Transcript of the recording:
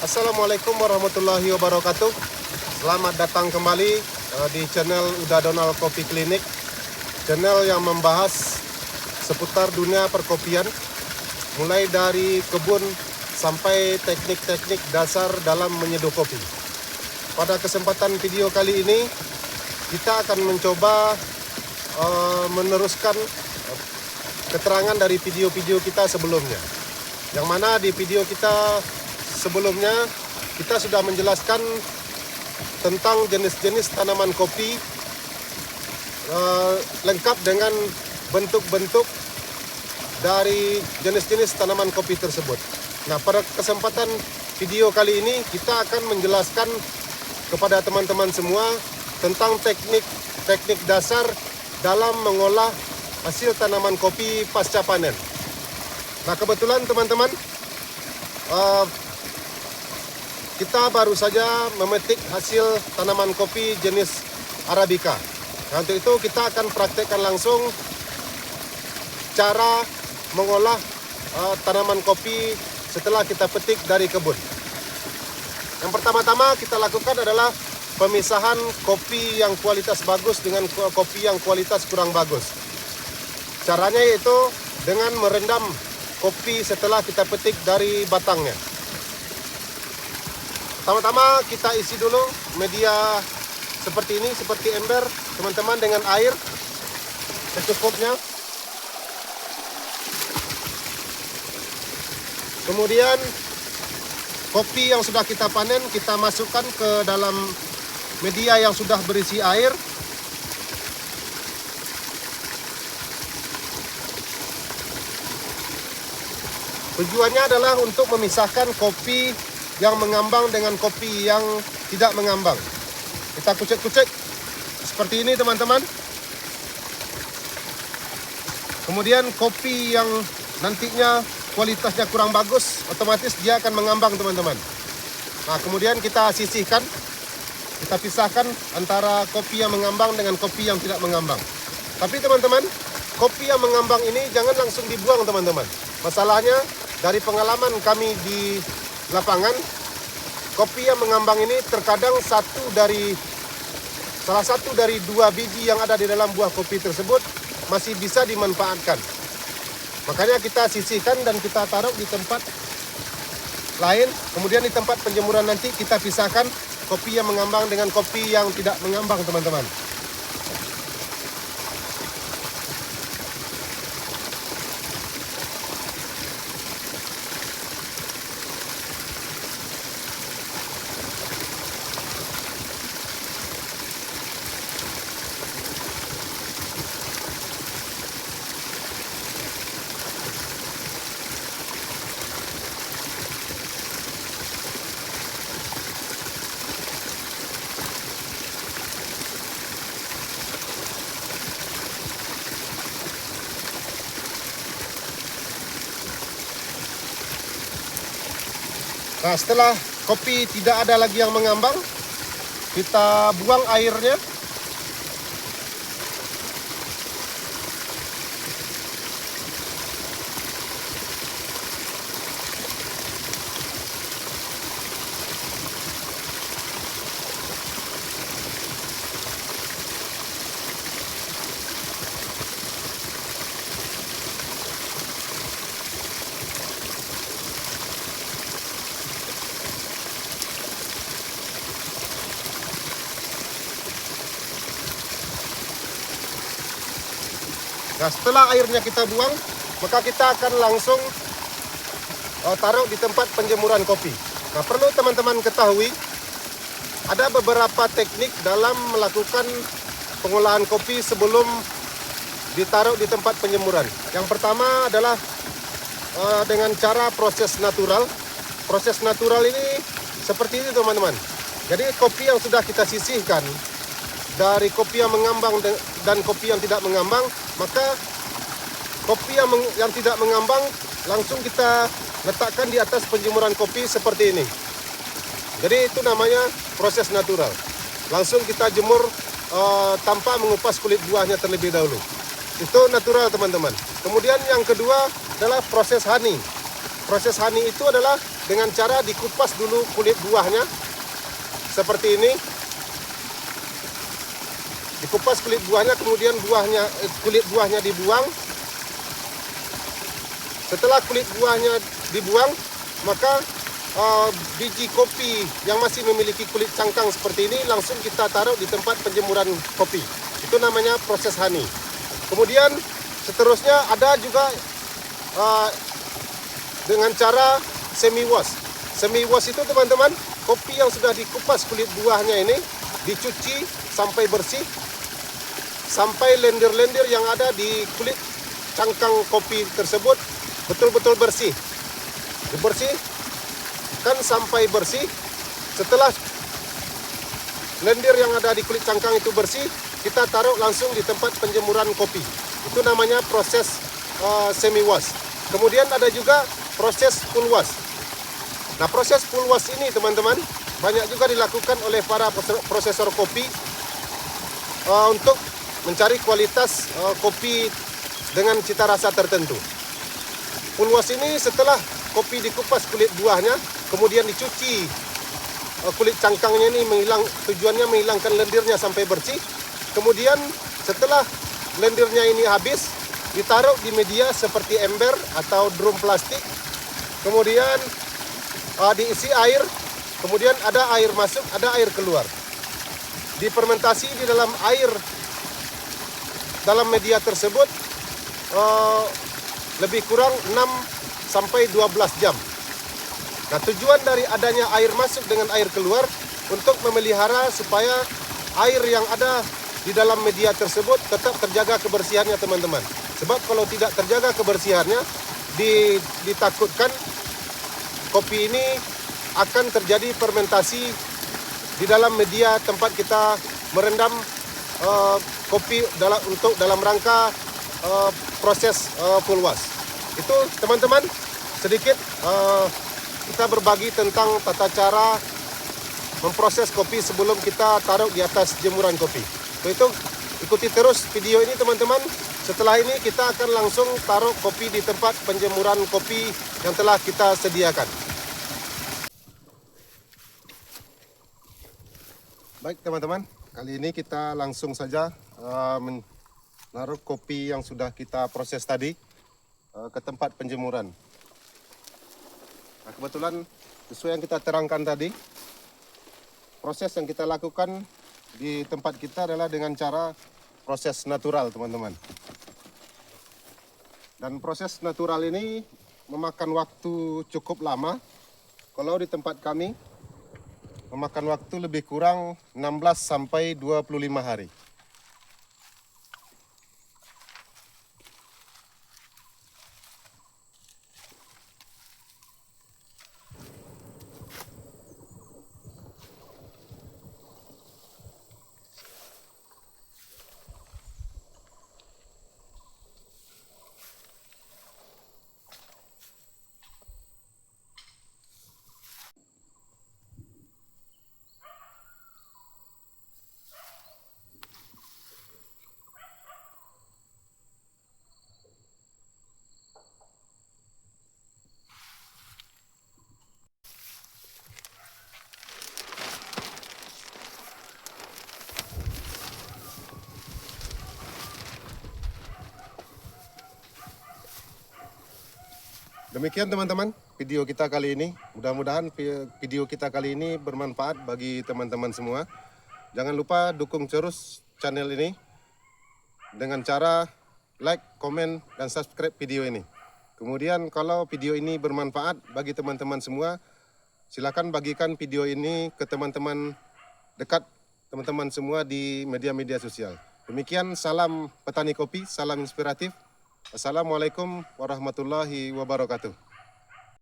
Assalamualaikum warahmatullahi wabarakatuh. Selamat datang kembali di channel Uda Donald Coffee Clinic, channel yang membahas seputar dunia perkopian, mulai dari kebun sampai teknik-teknik dasar dalam menyeduh kopi. Pada kesempatan video kali ini, kita akan mencoba meneruskan keterangan dari video-video kita sebelumnya, yang mana di video kita sebelumnya kita sudah menjelaskan tentang jenis-jenis tanaman kopi lengkap dengan bentuk-bentuk dari jenis-jenis tanaman kopi tersebut. Nah, pada kesempatan video kali ini kita akan menjelaskan kepada teman-teman semua tentang teknik dasar dalam mengolah hasil tanaman kopi pasca panen. Nah, kebetulan teman-teman, kita baru saja memetik hasil tanaman kopi jenis Arabica. Nah, untuk itu kita akan praktekkan langsung cara mengolah tanaman kopi setelah kita petik dari kebun. Yang pertama-tama kita lakukan adalah pemisahan kopi yang kualitas bagus dengan kopi yang kualitas kurang bagus. Caranya yaitu dengan merendam kopi setelah kita petik dari batangnya. Pertama-tama kita isi dulu media seperti ini, seperti ember, teman-teman, dengan air secukupnya. Kemudian kopi yang sudah kita panen kita masukkan ke dalam media yang sudah berisi air. Tujuannya adalah untuk memisahkan kopi yang mengambang dengan kopi yang tidak mengambang. Kita kucek-kucek seperti ini, teman-teman. Kemudian kopi yang nantinya kualitasnya kurang bagus, otomatis dia akan mengambang, teman-teman. Nah, kemudian kita sisihkan, kita pisahkan antara kopi yang mengambang dengan kopi yang tidak mengambang. Tapi teman-teman, kopi yang mengambang ini jangan langsung dibuang, teman-teman. Masalahnya, dari pengalaman kami di lapangan, kopi yang mengambang ini terkadang salah satu dari 2 biji yang ada di dalam buah kopi tersebut masih bisa dimanfaatkan. Makanya kita sisihkan dan kita taruh di tempat lain. Kemudian di tempat penjemuran nanti kita pisahkan kopi yang mengambang dengan kopi yang tidak mengambang, teman-teman. Nah, setelah kopi tidak ada lagi yang mengambang, kita buang airnya. Nah, setelah airnya kita buang, maka kita akan langsung taruh di tempat penjemuran kopi. Nah, perlu teman-teman ketahui, ada beberapa teknik dalam melakukan pengolahan kopi sebelum ditaruh di tempat penjemuran. Yang pertama adalah dengan cara proses natural. Proses natural ini seperti ini, teman-teman. Jadi kopi yang sudah kita sisihkan dari kopi yang mengambang dan kopi yang tidak mengambang, maka kopi yang tidak mengambang langsung kita letakkan di atas penjemuran kopi seperti ini. Jadi itu namanya proses natural. Langsung kita jemur tanpa mengupas kulit buahnya terlebih dahulu. Itu natural, teman-teman. Kemudian yang kedua adalah proses honey. Proses honey itu adalah dengan cara dikupas dulu kulit buahnya seperti ini. Dikupas kulit buahnya, kemudian kulit buahnya dibuang. Setelah kulit buahnya dibuang, maka biji kopi yang masih memiliki kulit cangkang seperti ini langsung kita taruh di tempat penjemuran kopi. Itu namanya proses honey. Kemudian seterusnya ada juga dengan cara semi wash. Semi wash itu teman-teman, kopi yang sudah dikupas kulit buahnya ini dicuci sampai bersih, sampai lendir-lendir yang ada di kulit cangkang kopi tersebut betul-betul bersih. Dibersihkan sampai bersih. Setelah lendir yang ada di kulit cangkang itu bersih, kita taruh langsung di tempat penjemuran kopi. Itu namanya proses semi wash. Kemudian ada juga proses full wash. Nah, proses full wash ini teman-teman banyak juga dilakukan oleh para prosesor kopi untuk mencari kualitas kopi dengan cita rasa tertentu. Full wash ini setelah kopi dikupas kulit buahnya, kemudian dicuci kulit cangkangnya ini tujuannya menghilangkan lendirnya sampai bersih. Kemudian setelah lendirnya ini habis, ditaruh di media seperti ember atau drum plastik. Kemudian diisi air, kemudian ada air masuk, ada air keluar. Difermentasi di dalam media tersebut lebih kurang 6 sampai 12 jam. Nah, tujuan dari adanya air masuk dengan air keluar untuk memelihara supaya air yang ada di dalam media tersebut tetap terjaga kebersihannya teman-teman. Sebab kalau tidak terjaga kebersihannya, ditakutkan kopi ini akan terjadi fermentasi di dalam media tempat kita merendam kopi dalam rangka proses full wash. Itu teman-teman sedikit kita berbagi tentang tata cara memproses kopi sebelum kita taruh di atas jemuran kopi. Itu ikuti terus video ini teman-teman. Setelah ini kita akan langsung taruh kopi di tempat penjemuran kopi yang telah kita sediakan. Baik teman-teman, kali ini kita langsung saja menaruh kopi yang sudah kita proses tadi ke tempat penjemuran. Nah, kebetulan sesuai yang kita terangkan tadi, proses yang kita lakukan di tempat kita adalah dengan cara proses natural teman-teman. Dan proses natural ini memakan waktu cukup lama. Kalau di tempat kami memakan waktu lebih kurang 16 sampai 25 hari. Demikian teman-teman video kita kali ini. Mudah-mudahan video kita kali ini bermanfaat bagi teman-teman semua. Jangan lupa dukung terus channel ini dengan cara like, komen, dan subscribe video ini. Kemudian kalau video ini bermanfaat bagi teman-teman semua, silakan bagikan video ini ke teman-teman dekat teman-teman semua di media-media sosial. Demikian, salam petani kopi, salam inspiratif. Assalamualaikum warahmatullahi wabarakatuh.